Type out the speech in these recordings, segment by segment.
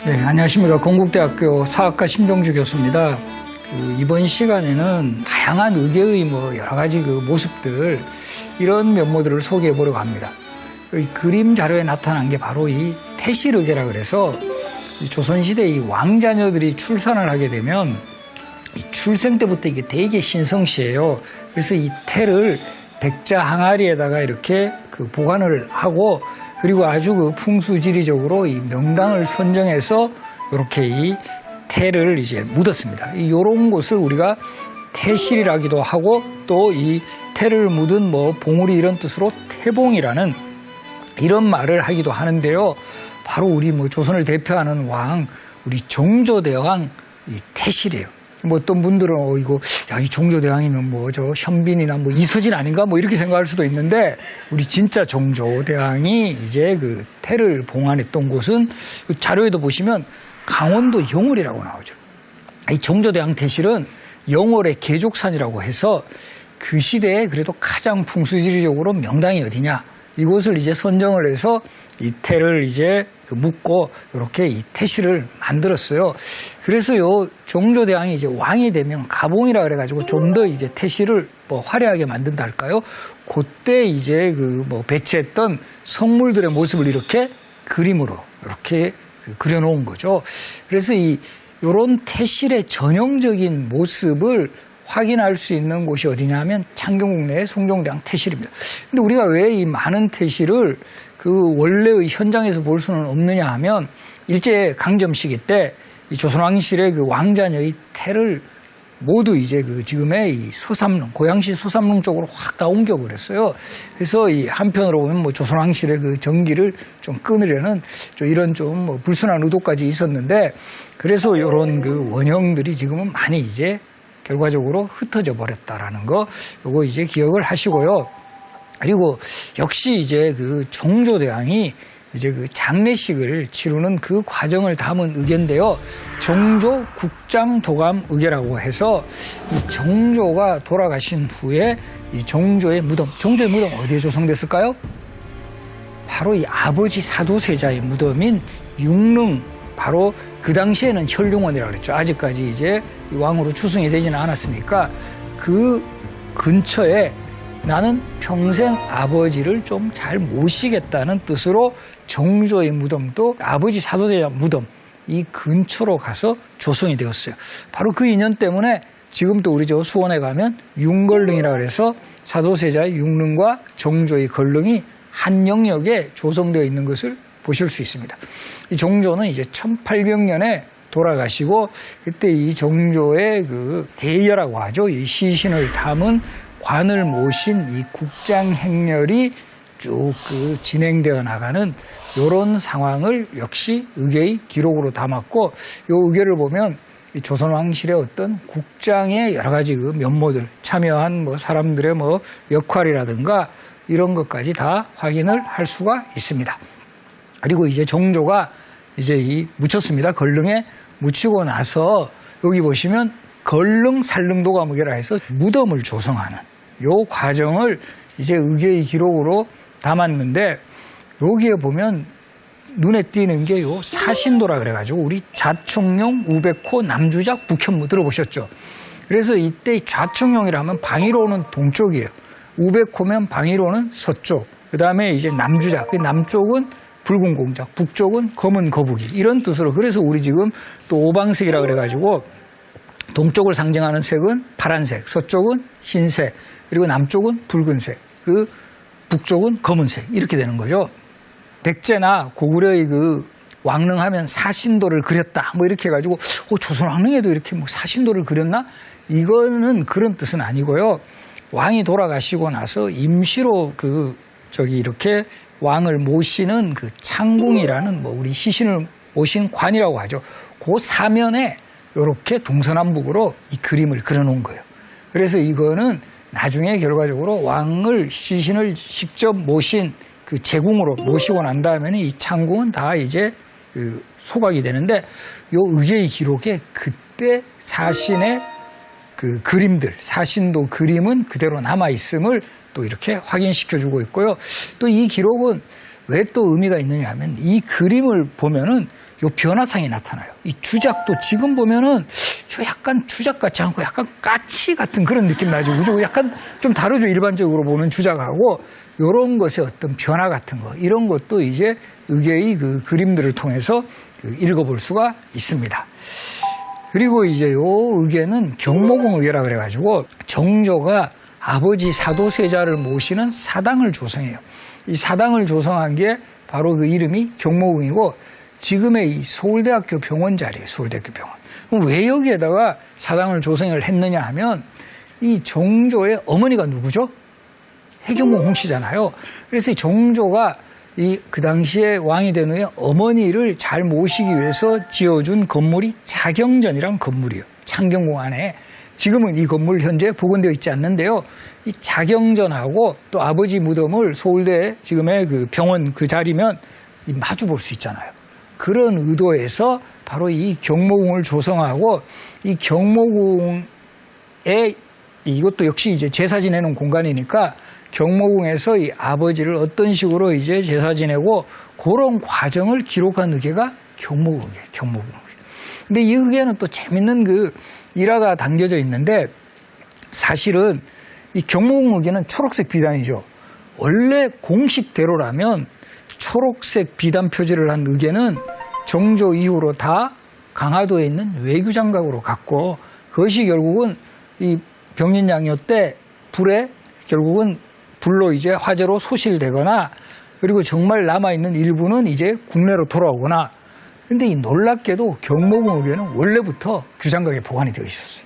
네, 안녕하십니까. 건국대학교 사학과 신병주 교수입니다. 이번 시간에는 다양한 의계의 여러 가지 모습들, 이런 면모들을 소개해 보려고 합니다. 이 그림 자료에 나타난 게 바로 이 태실의계라 그래서 이 조선시대 이 왕자녀들이 출산을 하게 되면 이 출생 때부터 이게 되게 신성시해요. 그래서 이 태를 백자 항아리에다가 이렇게 보관을 하고, 그리고 아주 풍수지리적으로 이 명당을 선정해서 이렇게 이 태를 이제 묻었습니다. 이런 곳을 우리가 태실이라기도 하고, 또 이 태를 묻은 봉우리 이런 뜻으로 태봉이라는 이런 말을 하기도 하는데요. 바로 우리 조선을 대표하는 왕, 우리 정조대왕 이 태실이에요. 어떤 분들은 이 정조대왕이면 저 현빈이나 이서진 아닌가 이렇게 생각할 수도 있는데, 우리 진짜 정조대왕이 이제 태를 봉안했던 곳은 자료에도 보시면 강원도 영월이라고 나오죠. 이 정조대왕 태실은 영월의 계족산이라고 해서 그 시대에 그래도 가장 풍수지리적으로 명당이 어디냐, 이곳을 이제 선정을 해서 이 태를 이제 묻고 이렇게 이 태실을 만들었어요. 그래서 정조대왕이 이제 왕이 되면 가봉이라 그래가지고 좀 더 이제 태실을 화려하게 만든다 할까요? 그때 이제 배치했던 성물들의 모습을 이렇게 그림으로 이렇게 그려놓은 거죠. 그래서 이런 태실의 전형적인 모습을 확인할 수 있는 곳이 어디냐 하면 창경궁 내의 송정대왕 태실입니다. 근데 우리가 왜 이 많은 태실을 원래의 현장에서 볼 수는 없느냐 하면, 일제 강점 시기 때 이 조선왕실의 왕자녀의 태를 모두 이제 지금의 이 서삼릉, 고양시 서삼릉 쪽으로 확 다 옮겨버렸어요. 그래서 이 한편으로 보면 조선왕실의 정기를 좀 끊으려는 이런 불순한 의도까지 있었는데, 그래서 이런 원형들이 지금은 많이 이제 결과적으로 흩어져 버렸다라는 거, 요거 이제 기억을 하시고요. 그리고 역시 이제 정조대왕이 이제 장례식을 치르는 그 과정을 담은 의계인데요. 정조 국장 도감 의계라고 해서 이 정조가 돌아가신 후에 이 정조의 무덤 어디에 조성됐을까요? 바로 이 아버지 사도세자의 무덤인 육릉, 바로 그 당시에는 혈룡원이라고 그랬죠. 아직까지 이제 왕으로 추승이 되지는 않았으니까 그 근처에 나는 평생 아버지를 좀 잘 모시겠다는 뜻으로 정조의 무덤도 아버지 사도세자 무덤 이 근처로 가서 조성이 되었어요. 바로 그 인연 때문에 지금도 우리 수원에 가면 융걸릉이라 그래서 사도세자의 융릉과 정조의 걸릉이 한 영역에 조성되어 있는 것을 보실 수 있습니다. 이 정조는 이제 1800년에 돌아가시고, 그때 이 정조의 대여라고 하죠. 이 시신을 담은 관을 모신 이 국장 행렬이 쭉 진행되어 나가는 이런 상황을 역시 의계의 기록으로 담았고, 이 의계를 보면 이 조선왕실의 어떤 국장의 여러 가지 면모들, 참여한 사람들의 역할이라든가 이런 것까지 다 확인을 할 수가 있습니다. 그리고 이제 정조가 이제 묻혔습니다. 걸릉에 묻히고 나서 여기 보시면 걸릉 살릉도감의계라 해서 무덤을 조성하는 요 과정을 이제 의계의 기록으로 담았는데, 여기에 보면 눈에 띄는 게 사신도라 그래가지고 우리 좌청룡, 우백호, 남주작, 북현무 들어보셨죠? 그래서 이때 좌청룡이라면 방위로는 동쪽이에요. 우백호면 방위로는 서쪽. 그 다음에 이제 남주작, 남쪽은 붉은 공작, 북쪽은 검은 거북이, 이런 뜻으로. 그래서 우리 지금 또 오방색이라 그래가지고 동쪽을 상징하는 색은 파란색, 서쪽은 흰색, 그리고 남쪽은 붉은색, 북쪽은 검은색, 이렇게 되는 거죠. 백제나 고구려의 왕릉하면 사신도를 그렸다 이렇게 해가지고 조선 왕릉에도 이렇게 사신도를 그렸나? 이거는 그런 뜻은 아니고요. 왕이 돌아가시고 나서 임시로 이렇게 왕을 모시는 창궁이라는 우리 시신을 모신 관이라고 하죠. 그 사면에 이렇게 동서남북으로 이 그림을 그려놓은 거예요. 그래서 이거는 나중에 결과적으로 왕을 시신을 직접 모신 제궁으로 모시고 난 다음에는 이 창궁은 다 이제 소각이 되는데, 요 의계의 기록에 그때 사신의 그림들, 사신도 그림은 그대로 남아 있음을 또 이렇게 확인시켜주고 있고요. 또 이 기록은 왜 또 의미가 있느냐 하면 이 그림을 보면은 요 변화상이 나타나요. 이 주작도 지금 보면은 약간 주작 같지 않고 약간 까치 같은 그런 느낌 나죠. 그죠? 약간 좀 다르죠. 일반적으로 보는 주작하고 요런 것의 어떤 변화 같은 거 이런 것도 이제 의계의 그 그림들을 통해서 읽어볼 수가 있습니다. 그리고 이제 요 의계는 경모궁 의계라 그래가지고 정조가 아버지 사도세자를 모시는 사당을 조성해요. 이 사당을 조성한 게 바로 그 이름이 경모궁이고 지금의 이 서울대학교 병원 자리예요. 서울대학교 병원. 그럼 왜 여기에다가 사당을 조성을 했느냐 하면 이 정조의 어머니가 누구죠? 해경궁 홍씨잖아요. 그래서 이 정조가 그 당시에 왕이 된 후에 어머니를 잘 모시기 위해서 지어준 건물이 자경전이란 건물이에요. 창경궁 안에. 지금은 이 건물 현재 복원되어 있지 않는데요. 이 자경전하고 또 아버지 무덤을 서울대 지금의 그 병원 그 자리면 마주 볼 수 있잖아요. 그런 의도에서 바로 이 경모궁을 조성하고 이 경모궁에 이것도 역시 이제 제사 지내는 공간이니까 경모궁에서 이 아버지를 어떤 식으로 이제 제사 지내고 그런 과정을 기록한 의계가 경모궁이에요. 경모궁. 근데 이 의계는 또 재밌는 그 일화가 담겨져 있는데 사실은 이 경모궁 의계는 초록색 비단이죠. 원래 공식대로라면 초록색 비단 표지를 한 의계는 정조 이후로 다 강화도에 있는 외교장각으로 갔고 그것이 결국은 이 병인양요 때 불에 결국은 불로 이제 화재로 소실되거나 그리고 정말 남아있는 일부는 이제 국내로 돌아오거나 근데 이 놀랍게도 경모궁 의계는 원래부터 규장각에 보관이 되어 있었어요.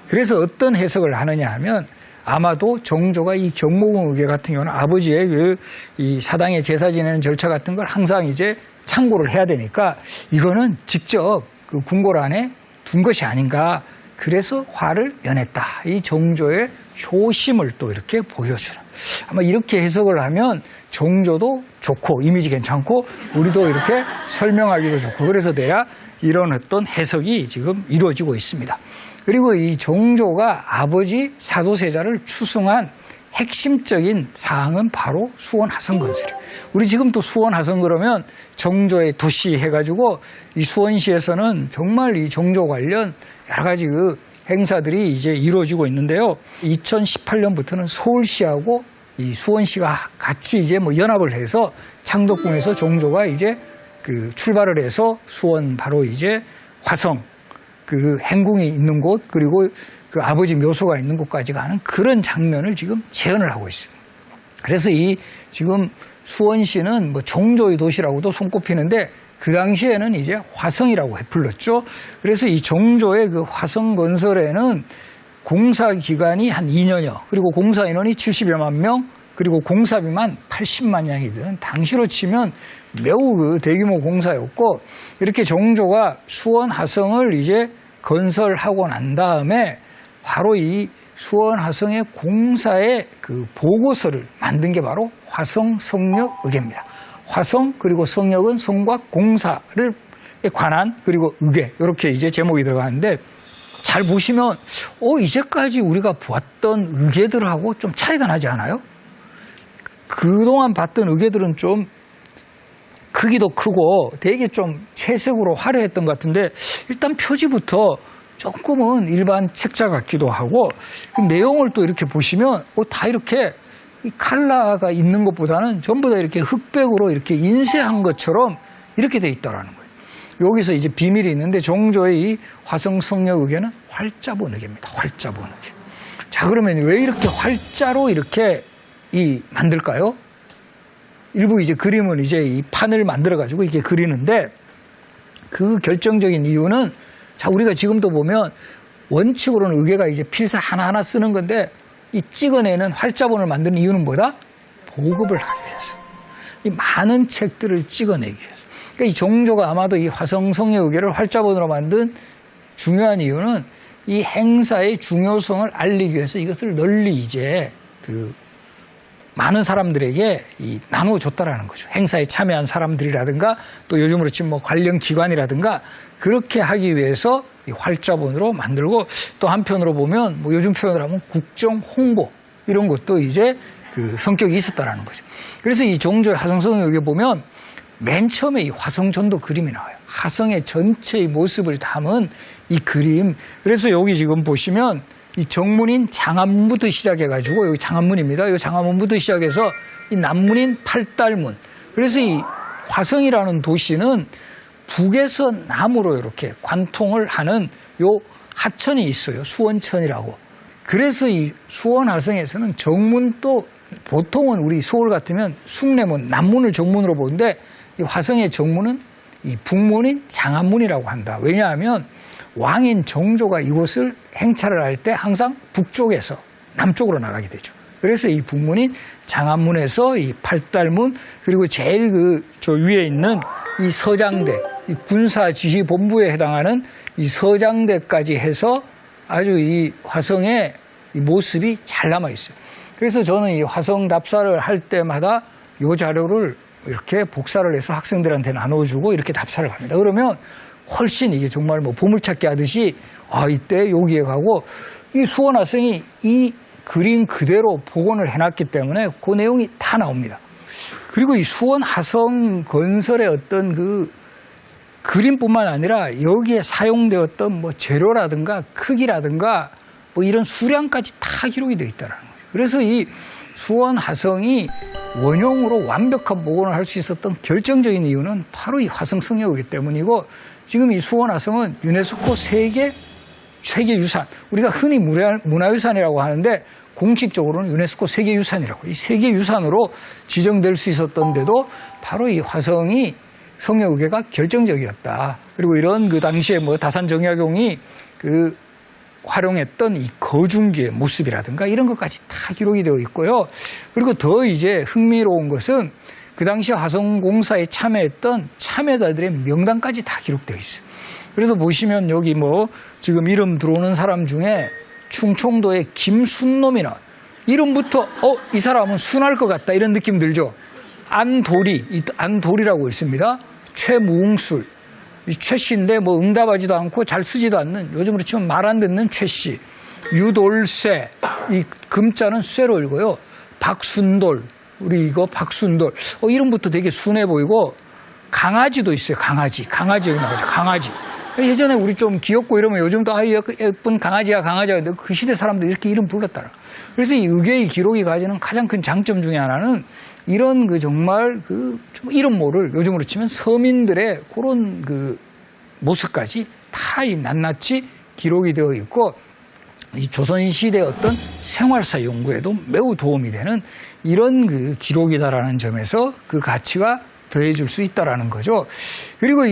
그래서 어떤 해석을 하느냐 하면 아마도 정조가 이 경모궁 의계 같은 경우는 아버지의 이 사당에 제사 지내는 절차 같은 걸 항상 이제 참고를 해야 되니까 이거는 직접 그 궁궐 안에 둔 것이 아닌가. 그래서 화를 연했다. 이 정조의 효심을 또 이렇게 보여주는. 아마 이렇게 해석을 하면 정조도 좋고 이미지 괜찮고 우리도 이렇게 설명하기도 좋고 그래서 돼야 이런 어떤 해석이 지금 이루어지고 있습니다. 그리고 이 정조가 아버지 사도세자를 추승한 핵심적인 사항은 바로 수원화성 건설이에요. 우리 지금 또 수원화성 그러면 정조의 도시 해가지고 이 수원시에서는 정말 이 정조 관련 여러 가지 그 행사들이 이제 이루어지고 있는데요. 2018년부터는 서울시하고 이 수원시가 같이 이제 뭐 연합을 해서 창덕궁에서 정조가 이제 그 출발을 해서 수원 바로 이제 화성 그 행궁이 있는 곳 그리고 그 아버지 묘소가 있는 곳까지 가는 그런 장면을 지금 재현을 하고 있습니다. 그래서 이 지금 수원시는 뭐 정조의 도시라고도 손꼽히는데 그 당시에는 이제 화성이라고 불렀죠. 그래서 이 정조의 그 화성 건설에는 공사 기간이 한 2년여 그리고 공사 인원이 70여만 명 그리고 공사비만 80만 양이 드는 당시로 치면 매우 그 대규모 공사였고 이렇게 정조가 수원 화성을 이제 건설하고 난 다음에 바로 이 수원 화성의 공사의 그 보고서를 만든 게 바로 화성 성역 의계입니다. 화성 그리고 성역은 성과 공사를 관한 그리고 의계 이렇게 이제 제목이 들어가는데 잘 보시면 이제까지 우리가 보았던 의계들하고 좀 차이가 나지 않아요? 그동안 봤던 의계들은 좀 크기도 크고 되게 좀 채색으로 화려했던 것 같은데 일단 표지부터 조금은 일반 책자 같기도 하고 그 내용을 또 이렇게 보시면 다 이렇게 이 칼라가 있는 것보다는 전부 다 이렇게 흑백으로 이렇게 인쇄한 것처럼 이렇게 돼 있다라는 거예요. 여기서 이제 비밀이 있는데 정조의 이 화성 성역 의계는 활자본 의계입니다. 활자본 의계. 자 그러면 왜 이렇게 활자로 이렇게 만들까요? 일부 이제 그림은 이제 이 판을 만들어 가지고 이렇게 그리는데 그 결정적인 이유는 자 우리가 지금도 보면 원칙으로는 의계가 이제 필사 하나하나 쓰는 건데 이 찍어내는 활자본을 만드는 이유는 뭐다? 보급을 하기 위해서. 이 많은 책들을 찍어내기 위해서. 그러니까 이 정조가 아마도 이 화성성역 의계를 활자본으로 만든 중요한 이유는 이 행사의 중요성을 알리기 위해서 이것을 널리 이제 많은 사람들에게 나누어줬다라는 거죠. 행사에 참여한 사람들이라든가 또 요즘으로 치면 뭐 관련 기관이라든가 그렇게 하기 위해서 이 활자본으로 만들고 또 한편으로 보면 뭐 요즘 표현을 하면 국정 홍보 이런 것도 이제 그 성격이 있었다라는 거죠. 그래서 이 종조의 화성성에 여기 보면 맨 처음에 이 화성전도 그림이 나와요. 화성의 전체의 모습을 담은 이 그림. 그래서 여기 지금 보시면 이 정문인 장안문부터 시작해가지고 여기 장안문입니다. 이 장안문부터 시작해서 이 남문인 팔달문. 그래서 이 화성이라는 도시는 북에서 남으로 이렇게 관통을 하는 요 하천이 있어요. 수원천이라고. 그래서 이 수원 화성에서는 정문도 보통은 우리 서울 같으면 숭례문, 남문을 정문으로 보는데 이 화성의 정문은 이 북문인 장안문이라고 한다. 왜냐하면 왕인 정조가 이곳을 행차를 할 때 항상 북쪽에서 남쪽으로 나가게 되죠. 그래서 이 북문인 장안문에서 이 팔달문 그리고 제일 저 위에 있는 이 서장대, 이 군사지휘본부에 해당하는 이 서장대까지 해서 아주 이 화성의 이 모습이 잘 남아 있어요. 그래서 저는 이 화성 답사를 할 때마다 이 자료를 이렇게 복사를 해서 학생들한테 나눠주고 이렇게 답사를 합니다. 그러면 훨씬 이게 정말 뭐 보물찾기 하듯이 이때 여기에 가고 이 수원 화성이 이 그림 그대로 복원을 해놨기 때문에 그 내용이 다 나옵니다. 그리고 이 수원 화성 건설의 어떤 그 그림뿐만 아니라 여기에 사용되었던 뭐 재료라든가 크기라든가 뭐 이런 수량까지 다 기록이 되어 있다는 거죠. 그래서 이 수원 화성이 원형으로 완벽한 복원을 할 수 있었던 결정적인 이유는 바로 이 화성 성역이기 때문이고 지금 이 수원 화성은 유네스코 세계유산, 우리가 흔히 문화유산이라고 하는데 공식적으로는 유네스코 세계유산이라고, 이 세계유산으로 지정될 수 있었던데도 바로 이 화성이 성역의궤가 결정적이었다. 그리고 이런 그 당시에 뭐 다산정약용이 그 활용했던 이 거중기의 모습이라든가 이런 것까지 다 기록이 되어 있고요. 그리고 더 이제 흥미로운 것은 그 당시 화성공사에 참여했던 참여자들의 명단까지 다 기록되어 있어요. 그래서 보시면 여기 뭐 지금 이름 들어오는 사람 중에 충청도의 김순놈이나 이름부터 이 사람은 순할 것 같다 이런 느낌 들죠. 안돌이라고 있습니다. 최무웅술, 최 씨인데 뭐 응답하지도 않고 잘 쓰지도 않는 요즘으로 치면 말 안 듣는 최 씨. 유돌쇠, 이 금자는 쇠로 읽어요. 박순돌, 우리 이거 박순돌. 이름부터 되게 순해 보이고 강아지도 있어요. 강아지 여기 나오죠. 강아지. 예전에 우리 좀 귀엽고 이러면 요즘도 예쁜 강아지야 그 시대 사람들이 이렇게 이름 불렀더라. 그래서 이 의궤의 기록이 가지는 가장 큰 장점 중에 하나는 이런 그 정말 그 이름 모를 요즘으로 치면 서민들의 그런 그 모습까지 다 이 낱낱이 기록이 되어 있고 이 조선시대 어떤 생활사 연구에도 매우 도움이 되는 이런 그 기록이다라는 점에서 그 가치가 더해줄 수 있다라는 거죠. 그리고